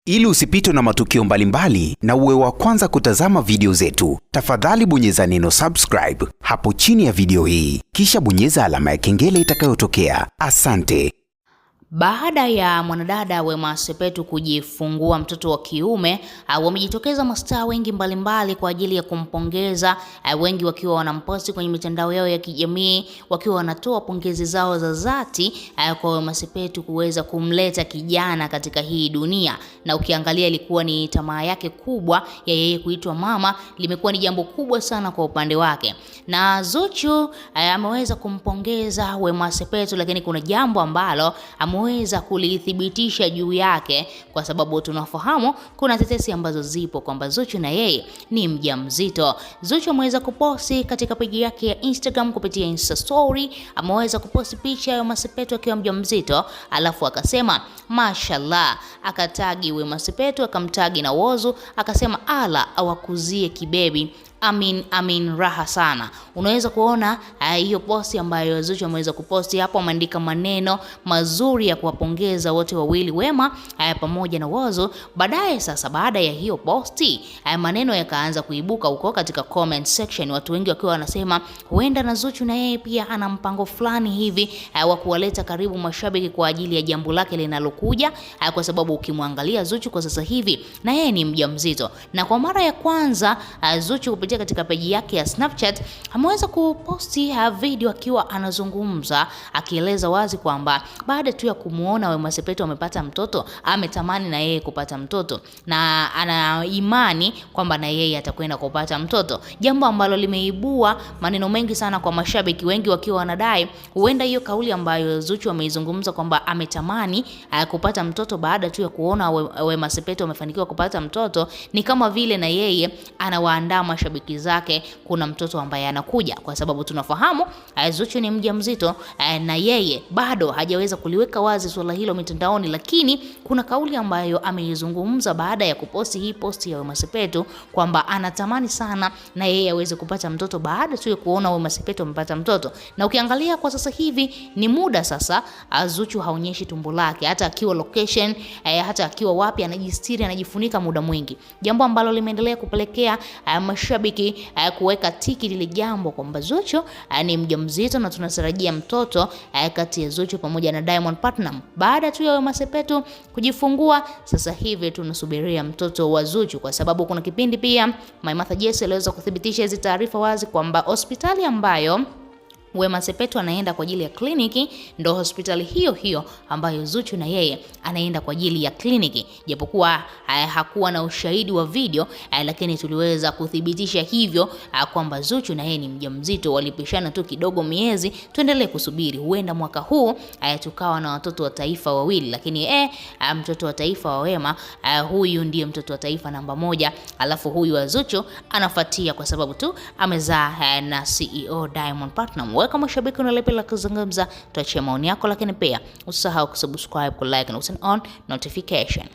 Ili usipitwe na matukio mbalimbali na uwe wa kwanza kutazama video zetu, tafadhali bonyeza neno subscribe hapo chini ya video hii, kisha bonyeza alama ya kengele itakayotokea. Asante. Baada ya mwanadada Wema Sepetu kujifungua mtoto wa kiume, wamejitokeza mastaa wengi mbalimbali kwa ajili ya kumpongeza, wengi wakiwa wanamposti kwenye mitandao yao ya kijamii, wakiwa wanatoa pongezi zao za dhati kwa Wema Sepetu kuweza kumleta kijana katika hii dunia. Na ukiangalia ilikuwa ni tamaa yake kubwa ya yeye kuitwa mama, limekuwa ni jambo kubwa sana kwa upande wake. Na Zuchu ameweza kumpongeza Wema Sepetu, lakini kuna jambo ambalo ameweza kulithibitisha juu yake, kwa sababu tunafahamu kuna tetesi ambazo zipo kwamba Zuchu na yeye ni mjamzito. Zuchu ameweza kuposti katika peji yake ya Instagram kupitia Insta story, ameweza kuposti picha ya Wema Sepetu akiwa mjamzito, alafu akasema mashallah, akatagi Wema Sepetu, akamtagi na Whozu, akasema ala awakuzie kibebi. Amin raha sana. Unaweza kuona hiyo posti ambayo Zuchu ameweza kuposti hapo, ameandika maneno mazuri ya kuwapongeza wote wawili, Wema pamoja na Whozu. Baadaye sasa, baada ya hiyo posti, maneno yakaanza kuibuka huko katika comment section, watu wengi wakiwa wanasema huenda na Zuchu na yeye pia ana mpango fulani hivi wa kuwaleta karibu mashabiki kwa ajili ya jambo lake linalokuja, kwa sababu ukimwangalia Zuchu kwa sasa hivi na yeye ni mjamzito. Na kwa mara ya kwanza Zuchu kupitia katika peji yake ya Snapchat ameweza kuposti video akiwa anazungumza, akieleza wazi kwamba baada tu ya kumuona Wema Sepetu amepata mtoto, ametamani na yeye kupata mtoto na ana imani kwamba na yeye atakwenda kupata mtoto, jambo ambalo limeibua maneno mengi sana kwa mashabiki, wengi wakiwa wanadai huenda hiyo kauli ambayo Zuchu ameizungumza kwamba ametamani kupata mtoto baada tu ya kuona Wema Sepetu amefanikiwa kupata mtoto, ni kama vile na yeye anawaandaa mashabiki zake kuna mtoto ambaye anakuja, kwa sababu tunafahamu Zuchu ni mjamzito na yeye bado hajaweza kuliweka wazi swala hilo mitandaoni, lakini kuna kauli ambayo ameizungumza baada ya kuposti hii posti ya Wema Sepetu kwamba anatamani sana na yeye aweze kupata mtoto baada tu ya kuona Wema Sepetu amepata mtoto. Na ukiangalia kwa sasa hivi ni muda sasa Zuchu haonyeshi tumbo lake, hata akiwa location, hata akiwa wapi anajistiri, anajifunika muda mwingi, jambo ambalo limeendelea kupelekea mashabiki kuweka tiki lile jambo kwamba Zuchu ni mjamzito na tunatarajia mtoto kati ya Zuchu pamoja na Diamond Platnumz. Baada tu ya Wema Sepetu kujifungua, sasa hivi tunasubiria mtoto wa Zuchu, kwa sababu kuna kipindi pia Maimartha Jesse aliweza kuthibitisha hizi taarifa wazi kwamba hospitali ambayo Wema Sepetu anaenda kwa ajili ya kliniki ndo hospitali hiyo hiyo ambayo Zuchu na yeye anaenda kwa ajili ya kliniki, japokuwa hakuwa na ushahidi wa video, lakini tuliweza kuthibitisha hivyo kwamba Zuchu na yeye ni mjamzito. Walipishana tu kidogo miezi, tuendelee kusubiri, huenda mwaka huu tukawa na watoto wa taifa wawili, lakini mtoto wa taifa wa Wema huyu ndiye mtoto wa taifa namba 1, alafu huyu wa Zuchu anafuatia kwa sababu tu amezaa na CEO Diamond Platnumz. Kama shabiki unalepela kuzungumza, tuachie maoni yako, lakini pia usisahau kusubscribe, kulike na turn on notification.